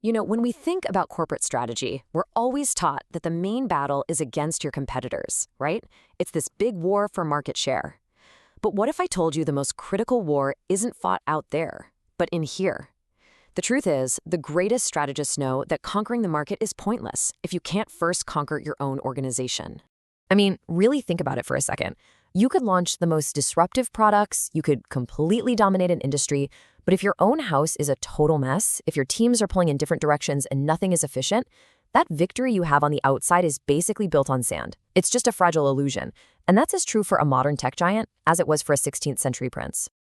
When we think about corporate strategy, we're always taught that the main battle is against your competitors, right? It's this big war for market share. But what if I told you the most critical war isn't fought out there, but in here? The truth is, the greatest strategists know that conquering the market is pointless if you can't first conquer your own organization. I mean, really think about it for a second. You could launch the most disruptive products, you could completely dominate an industry, but if your own house is a total mess, if your teams are pulling in different directions and nothing is efficient, that victory you have on the outside is basically built on sand. It's just a fragile illusion. And that's as true for a modern tech giant as it was for a 16th century prince.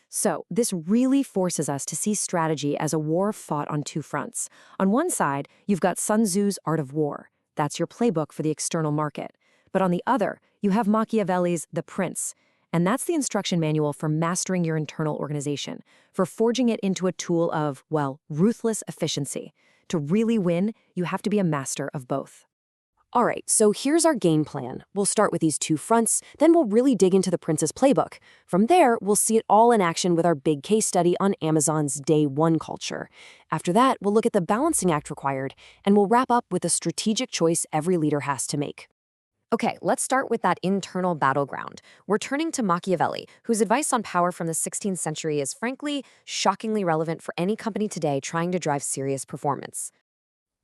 So, this really forces us to see strategy as a war fought on two fronts. On one side, you've got Sun Tzu's Art of War. That's your playbook for the external market. But on the other, you have Machiavelli's The Prince. And that's the instruction manual for mastering your internal organization, for forging it into a tool of, well, ruthless efficiency. To really win, you have to be a master of both. All right, so here's our game plan. We'll start with these two fronts, then we'll really dig into the Prince's playbook. From there, we'll see it all in action with our big case study on Amazon's Day One culture. After that, we'll look at the balancing act required, and we'll wrap up with a strategic choice every leader has to make. Okay, let's start with that internal battleground. We're turning to Machiavelli, whose advice on power from the 16th century is frankly shockingly relevant for any company today trying to drive serious performance.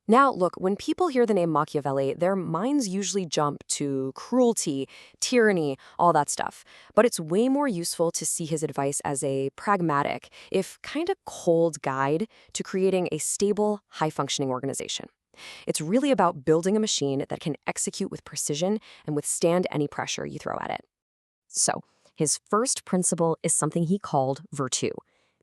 Now, look, when people hear the name Machiavelli, their minds usually jump to cruelty, tyranny, all that stuff. But it's way more useful to see his advice as a pragmatic, if kind of cold guide to creating a stable, high-functioning organization. It's really about building a machine that can execute with precision and withstand any pressure you throw at it. So, his first principle is something he called Virtù.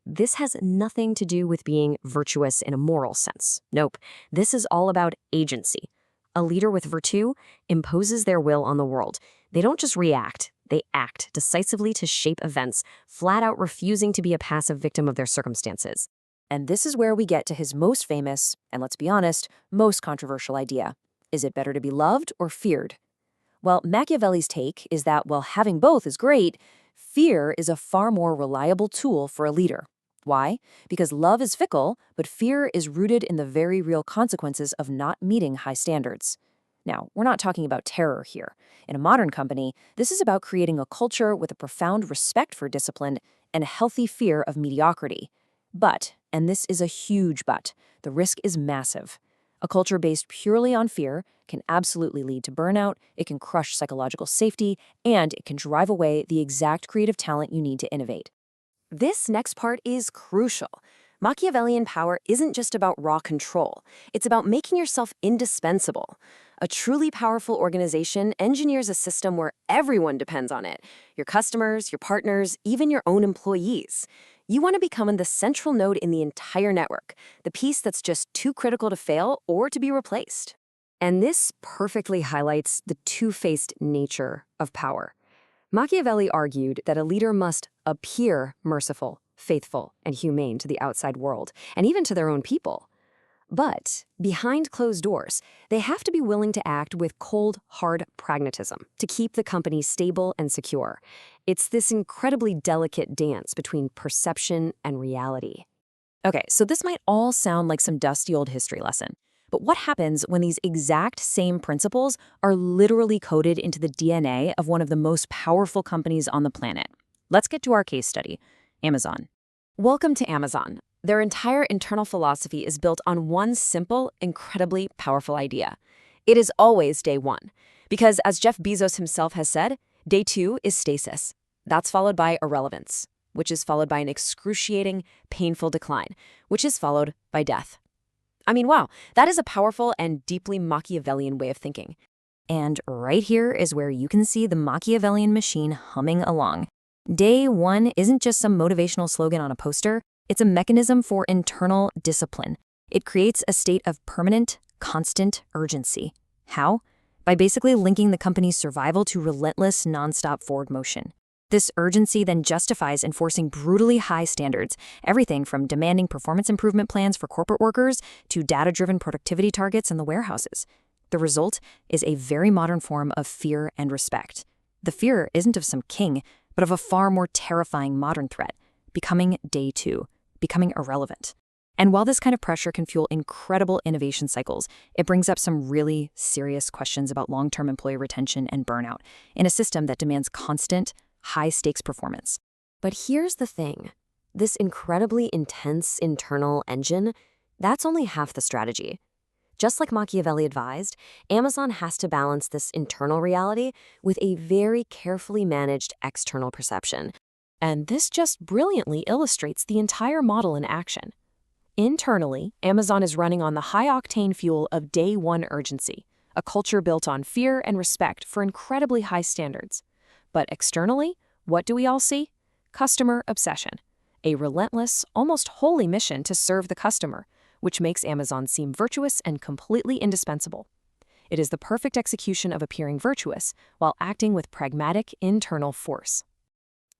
This has nothing to do with being virtuous in a moral sense. Nope, this is all about agency. A leader with Virtù imposes their will on the world. They don't just react, they act decisively to shape events, flat out refusing to be a passive victim of their circumstances. And this is where we get to his most famous, and let's be honest, most controversial idea. Is it better to be loved or feared? Well, Machiavelli's take is that while having both is great, fear is a far more reliable tool for a leader. Why? Because love is fickle, but fear is rooted in the very real consequences of not meeting high standards. Now, we're not talking about terror here. In a modern company, this is about creating a culture with a profound respect for discipline and a healthy fear of mediocrity. But, and this is a huge but, the risk is massive. A culture based purely on fear can absolutely lead to burnout, it can crush psychological safety, and it can drive away the exact creative talent you need to innovate. This next part is crucial. Machiavellian power isn't just about raw control. It's about making yourself indispensable. A truly powerful organization engineers a system where everyone depends on it. Your customers, your partners, even your own employees. You want to become the central node in the entire network, the piece that's just too critical to fail or to be replaced. And this perfectly highlights the two-faced nature of power. Machiavelli argued that a leader must appear merciful, faithful, and humane to the outside world, and even to their own people. But behind closed doors, they have to be willing to act with cold, hard pragmatism to keep the company stable and secure. It's this incredibly delicate dance between perception and reality. Okay, so this might all sound like some dusty old history lesson. But what happens when these exact same principles are literally coded into the DNA of one of the most powerful companies on the planet? Let's get to our case study, Amazon. Welcome to Amazon. Their entire internal philosophy is built on one simple, incredibly powerful idea. It is always day one. Because as Jeff Bezos himself has said, day two is stasis. That's followed by irrelevance, which is followed by an excruciating, painful decline, which is followed by death. I mean, wow, that is a powerful and deeply Machiavellian way of thinking. And right here is where you can see the Machiavellian machine humming along. Day one isn't just some motivational slogan on a poster. It's a mechanism for internal discipline. It creates a state of permanent, constant urgency. How? By basically linking the company's survival to relentless, nonstop forward motion. This urgency then justifies enforcing brutally high standards, everything from demanding performance improvement plans for corporate workers to data-driven productivity targets in the warehouses. The result is a very modern form of fear and respect. The fear isn't of some king, but of a far more terrifying modern threat, becoming day two, becoming irrelevant. And while this kind of pressure can fuel incredible innovation cycles, it brings up some really serious questions about long-term employee retention and burnout in a system that demands constant, high-stakes performance. But here's the thing. This incredibly intense internal engine, that's only half the strategy. Just like Machiavelli advised, Amazon has to balance this internal reality with a very carefully managed external perception. And this just brilliantly illustrates the entire model in action. Internally, Amazon is running on the high-octane fuel of day one urgency, a culture built on fear and respect for incredibly high standards. But externally, what do we all see? Customer obsession, a relentless, almost holy mission to serve the customer, which makes Amazon seem virtuous and completely indispensable. It is the perfect execution of appearing virtuous while acting with pragmatic internal force.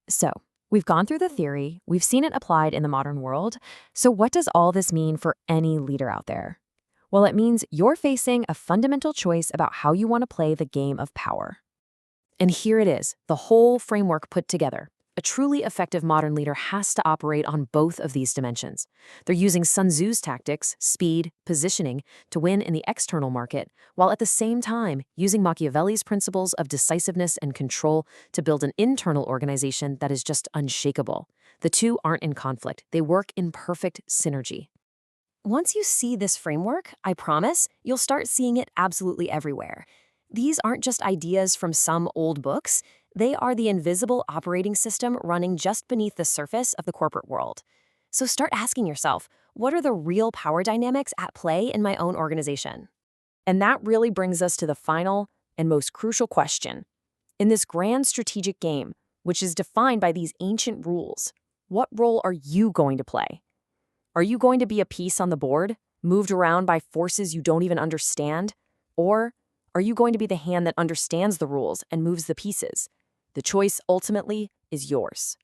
So, we've gone through the theory, we've seen it applied in the modern world, so what does all this mean for any leader out there? Well, it means you're facing a fundamental choice about how you want to play the game of power. And here it is, the whole framework put together. A truly effective modern leader has to operate on both of these dimensions. They're using Sun Tzu's tactics, speed, positioning, to win in the external market, while at the same time using Machiavelli's principles of decisiveness and control to build an internal organization that is just unshakable. The two aren't in conflict. They work in perfect synergy. Once you see this framework, I promise, you'll start seeing it absolutely everywhere. These aren't just ideas from some old books. They are the invisible operating system running just beneath the surface of the corporate world. So start asking yourself, what are the real power dynamics at play in my own organization? And that really brings us to the final and most crucial question. In this grand strategic game, which is defined by these ancient rules, what role are you going to play? Are you going to be a piece on the board, moved around by forces you don't even understand? Or are you going to be the hand that understands the rules and moves the pieces? The choice ultimately is yours.